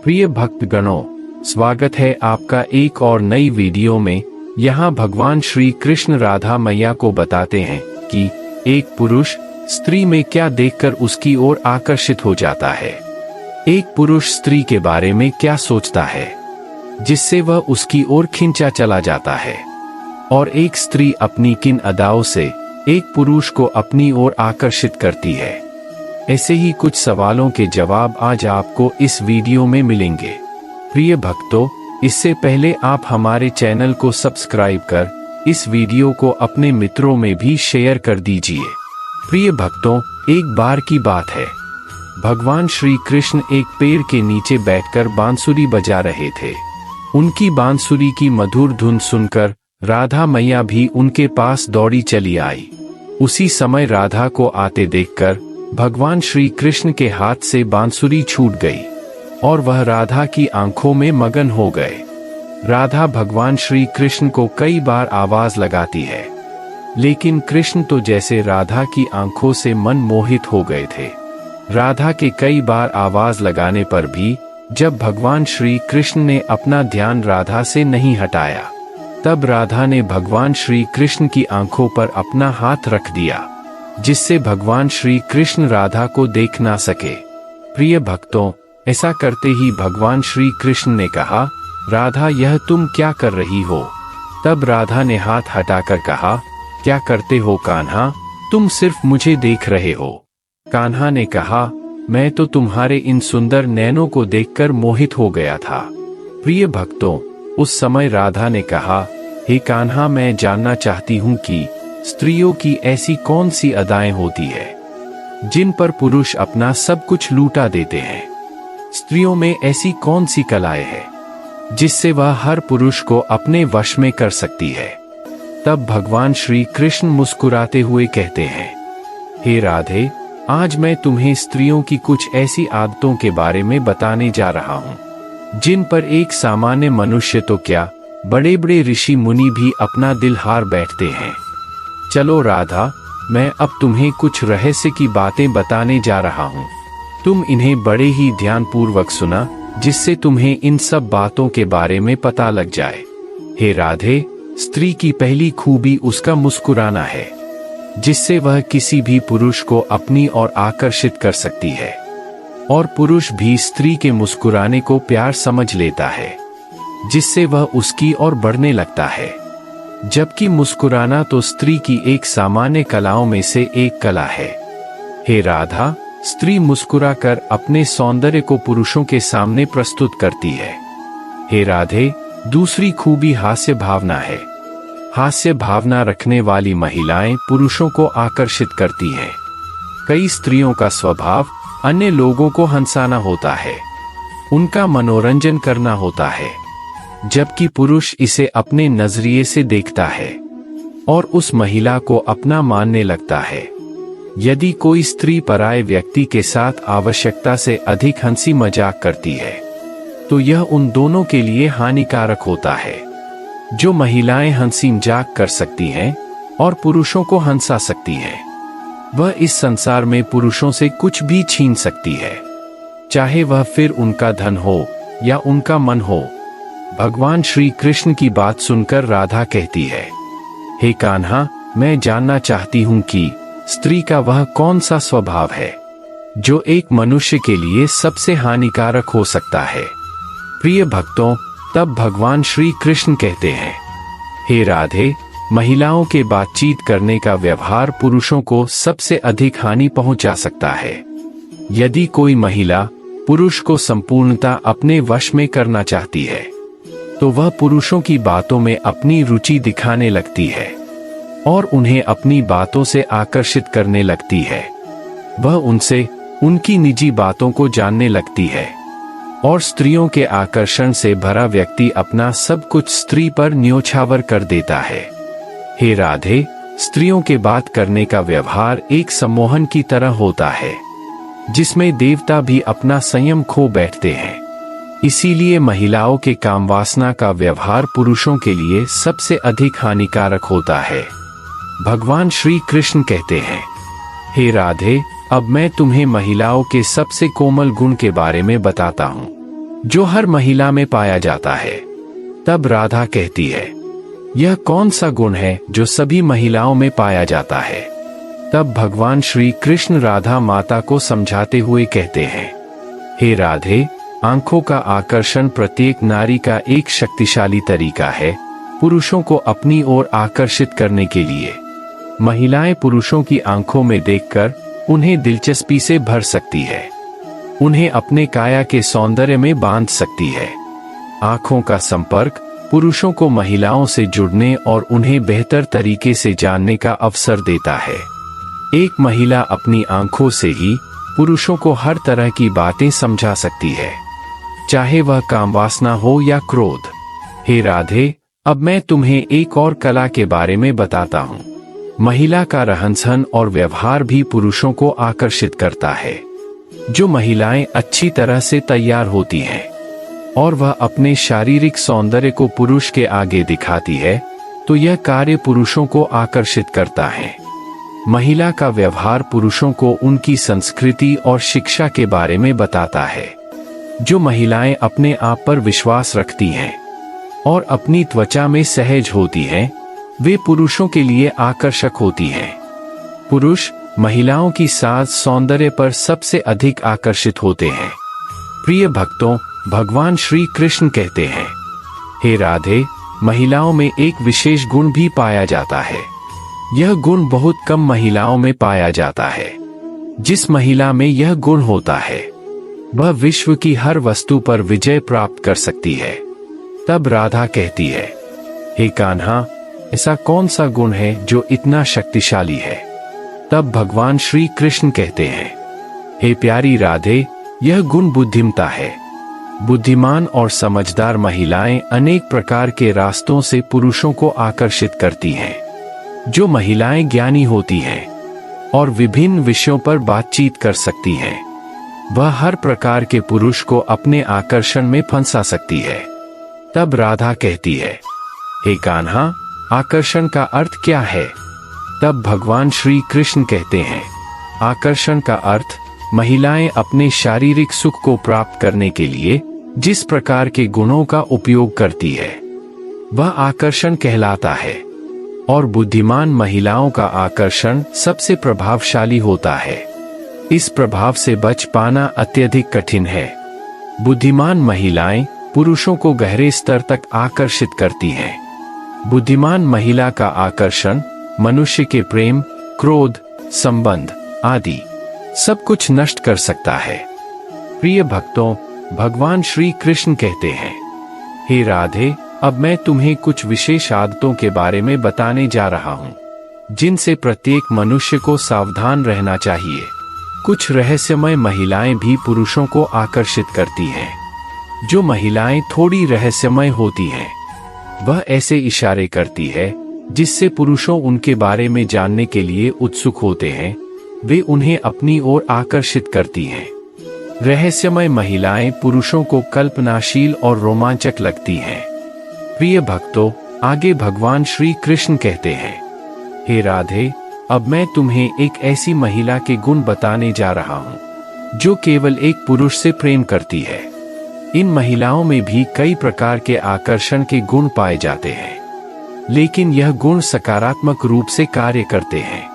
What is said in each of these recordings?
प्रिय भक्तगणों, स्वागत है आपका एक और नई वीडियो में। यहाँ भगवान श्री कृष्ण राधा मैया को बताते हैं कि एक पुरुष स्त्री में क्या देखकर उसकी ओर आकर्षित हो जाता है। एक पुरुष स्त्री के बारे में क्या सोचता है जिससे वह उसकी ओर खिंचा चला जाता है, और एक स्त्री अपनी किन अदाओं से एक पुरुष को अपनी ओर आकर्षित करती है। ऐसे ही कुछ सवालों के जवाब आज आपको इस वीडियो में मिलेंगे। प्रिय भक्तों, इससे पहले आप हमारे चैनल को सब्सक्राइब कर इस वीडियो को अपने मित्रों में भी शेयर कर दीजिए। प्रिय भक्तों, एक बार की बात है, भगवान श्री कृष्ण एक पेड़ के नीचे बैठकर बांसुरी बजा रहे थे। उनकी बांसुरी की मधुर धुन सुनकर राधा मैया भी उनके पास दौड़ी चली आई। उसी समय राधा को आते देखकर भगवान श्री कृष्ण के हाथ से बांसुरी छूट गई और वह राधा की आंखों में मगन हो गए। राधा भगवान श्री कृष्ण को कई बार आवाज लगाती है, लेकिन कृष्ण तो जैसे राधा की आंखों से मन मोहित हो गए थे। राधा के कई बार आवाज लगाने पर भी जब भगवान श्री कृष्ण ने अपना ध्यान राधा से नहीं हटाया, तब राधा ने भगवान श्री कृष्ण की आंखों पर अपना हाथ रख दिया, जिससे भगवान श्री कृष्ण राधा को देख ना सके। प्रिय भक्तों, ऐसा करते ही भगवान श्री कृष्ण ने कहा, राधा, यह तुम क्या कर रही हो? तब राधा ने हाथ हटाकर कहा, क्या करते हो कान्हा, तुम सिर्फ मुझे देख रहे हो। कान्हा ने कहा, मैं तो तुम्हारे इन सुंदर नैनों को देखकर मोहित हो गया था। प्रिय भक्तों, उस समय राधा ने कहा, हे कान्हा, मैं जानना चाहती हूँ कि स्त्रियों की ऐसी कौन सी अदाएं होती है जिन पर पुरुष अपना सब कुछ लूटा देते हैं। स्त्रियों में ऐसी कौन सी कलाएं हैं जिससे वह हर पुरुष को अपने वश में कर सकती है। तब भगवान श्री कृष्ण मुस्कुराते हुए कहते हैं, हे राधे, आज मैं तुम्हें स्त्रियों की कुछ ऐसी आदतों के बारे में बताने जा रहा हूँ जिन पर एक सामान्य मनुष्य तो क्या, बड़े बड़े ऋषि मुनि भी अपना दिल हार बैठते हैं। चलो राधा, मैं अब तुम्हें कुछ रहस्य की बातें बताने जा रहा हूँ। तुम इन्हें बड़े ही ध्यानपूर्वक सुना, जिससे तुम्हें इन सब बातों के बारे में पता लग जाए। हे राधे, स्त्री की पहली खूबी उसका मुस्कुराना है, जिससे वह किसी भी पुरुष को अपनी ओर आकर्षित कर सकती है, और पुरुष भी स्त्री के मुस्कुराने को प्यार समझ लेता है, जिससे वह उसकी ओर बढ़ने लगता है। जबकि मुस्कुराना तो स्त्री की एक सामान्य कलाओं में से एक कला है। हे राधा, स्त्री मुस्कुराकर अपने सौंदर्य को पुरुषों के सामने प्रस्तुत करती है। हे राधे, दूसरी खूबी हास्य भावना है। हास्य भावना रखने वाली महिलाएं पुरुषों को आकर्षित करती हैं। कई स्त्रियों का स्वभाव अन्य लोगों को हंसाना होता है, उनका मनोरंजन करना होता है, जबकि पुरुष इसे अपने नजरिए से देखता है और उस महिला को अपना मानने लगता है। यदि कोई स्त्री पराये व्यक्ति के साथ आवश्यकता से अधिक हंसी मजाक करती है, तो यह उन दोनों के लिए हानिकारक होता है। जो महिलाएं हंसी मजाक कर सकती हैं और पुरुषों को हंसा सकती हैं, वह इस संसार में पुरुषों से कुछ भी छीन सकती है, चाहे वह फिर उनका धन हो या उनका मन हो। भगवान श्री कृष्ण की बात सुनकर राधा कहती है, हे कान्हा, मैं जानना चाहती हूँ कि स्त्री का वह कौन सा स्वभाव है जो एक मनुष्य के लिए सबसे हानिकारक हो सकता है। प्रिय भक्तों, तब भगवान श्री कृष्ण कहते हैं, हे राधे, महिलाओं के बातचीत करने का व्यवहार पुरुषों को सबसे अधिक हानि पहुंचा सकता है। यदि कोई महिला पुरुष को संपूर्णता अपने वश में करना चाहती है, तो वह पुरुषों की बातों में अपनी रुचि दिखाने लगती है और उन्हें अपनी बातों से आकर्षित करने लगती है। वह उनसे उनकी निजी बातों को जानने लगती है, और स्त्रियों के आकर्षण से भरा व्यक्ति अपना सब कुछ स्त्री पर न्योछावर कर देता है। हे राधे, स्त्रियों के बात करने का व्यवहार एक सम्मोहन की तरह होता है, जिसमें देवता भी अपना संयम खो बैठते हैं। इसीलिए महिलाओं के कामवासना का व्यवहार पुरुषों के लिए सबसे अधिक हानिकारक होता है। भगवान श्री कृष्ण कहते हैं, हे राधे, अब मैं तुम्हें महिलाओं के सबसे कोमल गुण के बारे में बताता हूँ। जो हर महिला में पाया जाता है। तब राधा कहती है, यह कौन सा गुण है जो सभी महिलाओं में पाया जाता है? तब भगवान श्री कृष्ण राधा माता को समझाते हुए कहते हैं, हे राधे, आंखों का आकर्षण प्रत्येक नारी का एक शक्तिशाली तरीका है पुरुषों को अपनी ओर आकर्षित करने के लिए। महिलाएं पुरुषों की आंखों में देखकर उन्हें दिलचस्पी से भर सकती है, उन्हें अपने काया के सौंदर्य में बांध सकती है। आंखों का संपर्क पुरुषों को महिलाओं से जुड़ने और उन्हें बेहतर तरीके से जानने का अवसर देता है। एक महिला अपनी आंखों से ही पुरुषों को हर तरह की बातें समझा सकती है, चाहे वह कामवासना हो या क्रोध। हे राधे, अब मैं तुम्हें एक और कला के बारे में बताता हूँ। महिला का रहन-सहन और व्यवहार भी पुरुषों को आकर्षित करता है। जो महिलाएं अच्छी तरह से तैयार होती हैं और वह अपने शारीरिक सौंदर्य को पुरुष के आगे दिखाती है, तो यह कार्य पुरुषों को आकर्षित करता है। महिला का व्यवहार पुरुषों को उनकी संस्कृति और शिक्षा के बारे में बताता है। जो महिलाएं अपने आप पर विश्वास रखती हैं और अपनी त्वचा में सहज होती हैं, वे पुरुषों के लिए आकर्षक होती हैं। पुरुष महिलाओं की साज सौंदर्य पर सबसे अधिक आकर्षित होते हैं। प्रिय भक्तों, भगवान श्री कृष्ण कहते हैं, हे राधे, महिलाओं में एक विशेष गुण भी पाया जाता है। यह गुण बहुत कम महिलाओं में पाया जाता है। जिस महिला में यह गुण होता है, वह विश्व की हर वस्तु पर विजय प्राप्त कर सकती है। तब राधा कहती है, हे कान्हा, ऐसा कौन सा गुण है जो इतना शक्तिशाली है? तब भगवान श्री कृष्ण कहते हैं, हे प्यारी राधे, यह गुण बुद्धिमता है। बुद्धिमान और समझदार महिलाएं अनेक प्रकार के रास्तों से पुरुषों को आकर्षित करती हैं। जो महिलाएं ज्ञानी होती हैं और विभिन्न विषयों पर बातचीत कर सकती हैं, वह हर प्रकार के पुरुष को अपने आकर्षण में फंसा सकती है। तब राधा कहती है, हे कान्हा, आकर्षण का अर्थ क्या है? तब भगवान श्री कृष्ण कहते हैं, आकर्षण का अर्थ महिलाएं अपने शारीरिक सुख को प्राप्त करने के लिए जिस प्रकार के गुणों का उपयोग करती है, वह आकर्षण कहलाता है। और बुद्धिमान महिलाओं का आकर्षण सबसे प्रभावशाली होता है। इस प्रभाव से बच पाना अत्यधिक कठिन है। बुद्धिमान महिलाएं पुरुषों को गहरे स्तर तक आकर्षित करती हैं। बुद्धिमान महिला का आकर्षण मनुष्य के प्रेम, क्रोध, संबंध आदि सब कुछ नष्ट कर सकता है। प्रिय भक्तों, भगवान श्री कृष्ण कहते हैं, हे राधे, अब मैं तुम्हें कुछ विशेष आदतों के बारे में बताने जा रहा हूँ, जिनसे प्रत्येक मनुष्य को सावधान रहना चाहिए। कुछ रहस्यमय महिलाएं भी पुरुषों को आकर्षित करती हैं। जो महिलाएं थोड़ी रहस्यमय होती हैं, वह ऐसे इशारे करती है जिससे पुरुषों उनके बारे में जानने के लिए उत्सुक होते हैं। वे उन्हें अपनी ओर आकर्षित करती हैं। रहस्यमय महिलाएं पुरुषों को कल्पनाशील और रोमांचक लगती हैं। प्रिय भक्तों, आगे भगवान श्री कृष्ण कहते हैं, हे राधे, अब मैं तुम्हें एक ऐसी महिला के गुण बताने जा रहा हूँ जो केवल एक पुरुष से प्रेम करती है। इन महिलाओं में भी कई प्रकार के आकर्षण के गुण पाए जाते हैं, लेकिन यह गुण सकारात्मक रूप से कार्य करते हैं।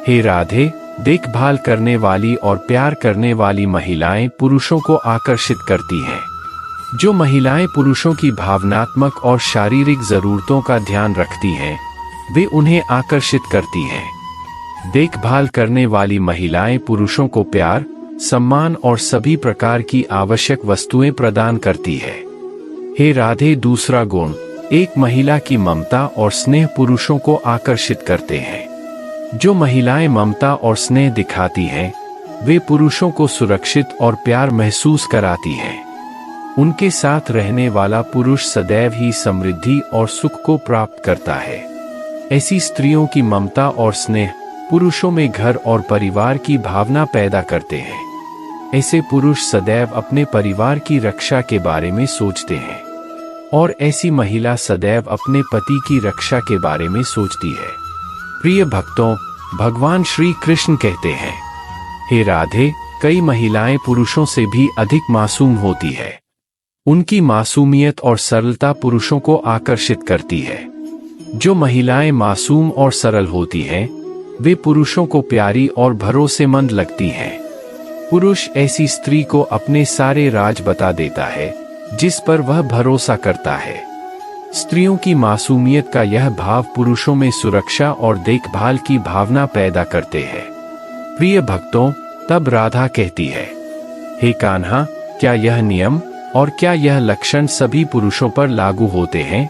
हे राधे, देखभाल करने वाली और प्यार करने वाली महिलाएं पुरुषों को आकर्षित करती हैं। जो महिलाएं पुरुषों की भावनात्मक और शारीरिक जरूरतों का ध्यान रखती हैं, वे उन्हें आकर्षित करती हैं। देखभाल करने वाली महिलाएं पुरुषों को प्यार, सम्मान और सभी प्रकार की आवश्यक वस्तुएं प्रदान करती है। हे राधे, दूसरा गुण, एक महिला की ममता और स्नेह पुरुषों को आकर्षित करते हैं। जो महिलाएं ममता और स्नेह दिखाती हैं, वे पुरुषों को सुरक्षित और प्यार महसूस कराती हैं। उनके साथ रहने वाला पुरुष सदैव ही समृद्धि और सुख को प्राप्त करता है। ऐसी स्त्रियों की ममता और स्नेह पुरुषों में घर और परिवार की भावना पैदा करते हैं। ऐसे पुरुष सदैव अपने परिवार की रक्षा के बारे में सोचते हैं और ऐसी महिला सदैव अपने पति की रक्षा के बारे में सोचती है। प्रिय भक्तों, भगवान श्री कृष्ण कहते हैं, हे राधे, कई महिलाएं पुरुषों से भी अधिक मासूम होती है। उनकी मासूमियत और सरलता पुरुषों को आकर्षित करती है। जो महिलाएं मासूम और सरल होती हैं, वे पुरुषों को प्यारी और भरोसेमंद लगती हैं। पुरुष ऐसी स्त्री को अपने सारे राज बता देता है जिस पर वह भरोसा करता है। स्त्रियों की मासूमियत का यह भाव पुरुषों में सुरक्षा और देखभाल की भावना पैदा करते हैं। प्रिय भक्तों, तब राधा कहती है, हे कान्हा, क्या यह नियम और क्या यह लक्षण सभी पुरुषों पर लागू होते हैं?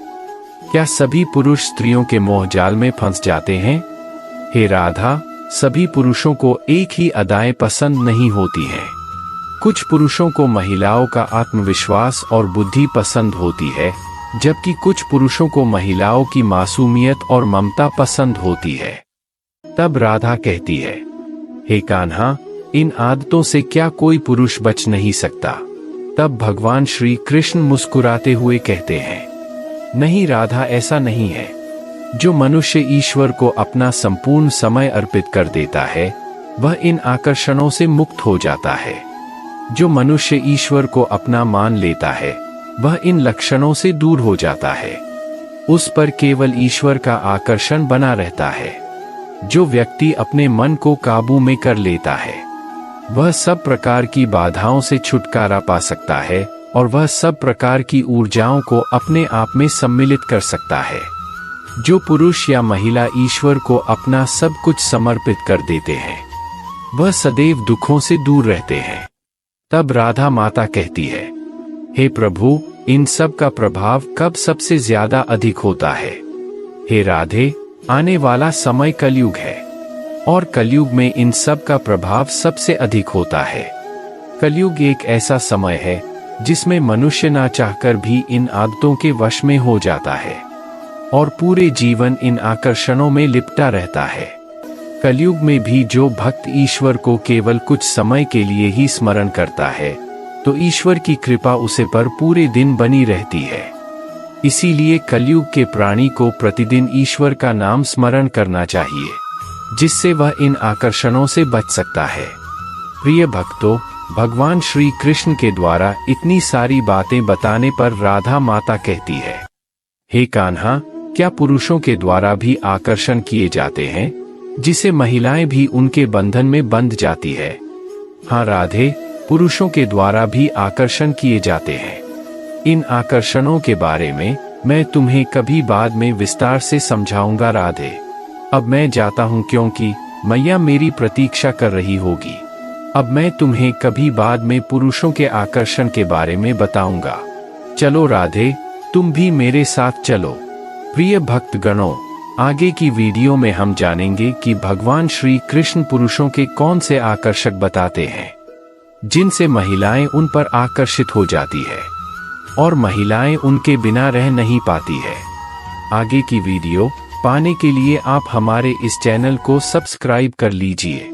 क्या सभी पुरुष स्त्रियों के मोह जाल में फंस जाते हैं? हे राधा, सभी पुरुषों को एक ही अदाएं पसंद नहीं होती हैं। कुछ पुरुषों को महिलाओं का आत्मविश्वास और बुद्धि पसंद होती है, जबकि कुछ पुरुषों को महिलाओं की मासूमियत और ममता पसंद होती है। तब राधा कहती है, हे कान्हा, इन आदतों से क्या कोई पुरुष बच नहीं सकता? तब भगवान श्री कृष्ण मुस्कुराते हुए कहते हैं, नहीं राधा, ऐसा नहीं है। जो मनुष्य ईश्वर को अपना संपूर्ण समय अर्पित कर देता है, वह इन आकर्षणों से मुक्त हो जाता है। जो मनुष्य ईश्वर को अपना मान लेता है, वह इन लक्षणों से दूर हो जाता है। उस पर केवल ईश्वर का आकर्षण बना रहता है। जो व्यक्ति अपने मन को काबू में कर लेता है, वह सब प्रकार की बाधाओं से छुटकारा पा सकता है और वह सब प्रकार की ऊर्जाओं को अपने आप में सम्मिलित कर सकता है। जो पुरुष या महिला ईश्वर को अपना सब कुछ समर्पित कर देते हैं, वह सदैव दुखों से दूर रहते हैं। तब राधा माता कहती है, हे प्रभु, इन सब का प्रभाव कब सबसे ज्यादा अधिक होता है? हे राधे, आने वाला समय कलयुग है और कलयुग में इन सब का प्रभाव सबसे अधिक होता है। कलयुग एक ऐसा समय है जिसमें मनुष्य ना चाहकर भी इन आदतों के वश में हो जाता है और पूरे जीवन इन आकर्षणों में लिपटा रहता है। कलयुग में भी जो भक्त ईश्वर को केवल कुछ समय के लिए ही स्मरण करता है, तो ईश्वर की कृपा उसे पर पूरे दिन बनी रहती है। इसीलिए कलयुग के प्राणी को प्रतिदिन ईश्वर का नाम स्मरण करना चाहिए, जिससे वह इन आकर्षणों से बच सकता है। प्रिय भक्तों, भगवान श्री कृष्ण के द्वारा इतनी सारी बातें बताने पर राधा माता कहती है, हे कान्हा, क्या पुरुषों के द्वारा भी आकर्षण किए जाते हैं, जिसे महिलाएं भी उनके बंधन में बंध जाती है? हाँ राधे, पुरुषों के द्वारा भी आकर्षण किए जाते हैं। इन आकर्षणों के बारे में मैं तुम्हें कभी बाद में विस्तार से समझाऊंगा राधे। अब मैं जाता हूँ क्योंकि मैया मेरी प्रतीक्षा कर रही होगी। अब मैं तुम्हें कभी बाद में पुरुषों के आकर्षण के बारे में बताऊंगा। चलो राधे, तुम भी मेरे साथ चलो। प्रिय भक्त गणों, आगे की वीडियो में हम जानेंगे कि भगवान श्री कृष्ण पुरुषों के कौन से आकर्षक बताते हैं, जिनसे महिलाएं उन पर आकर्षित हो जाती है और महिलाएं उनके बिना रह नहीं पाती है। आगे की वीडियो पाने के लिए आप हमारे इस चैनल को सब्सक्राइब कर लीजिए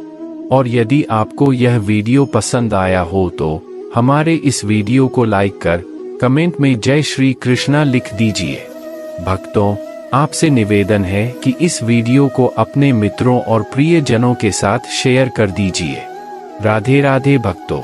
और यदि आपको यह वीडियो पसंद आया हो तो हमारे इस वीडियो को लाइक कर कमेंट में जय श्री कृष्णा लिख दीजिए। भक्तों, आपसे निवेदन है कि इस वीडियो को अपने मित्रों और प्रियजनों के साथ शेयर कर दीजिए। राधे राधे भक्तों।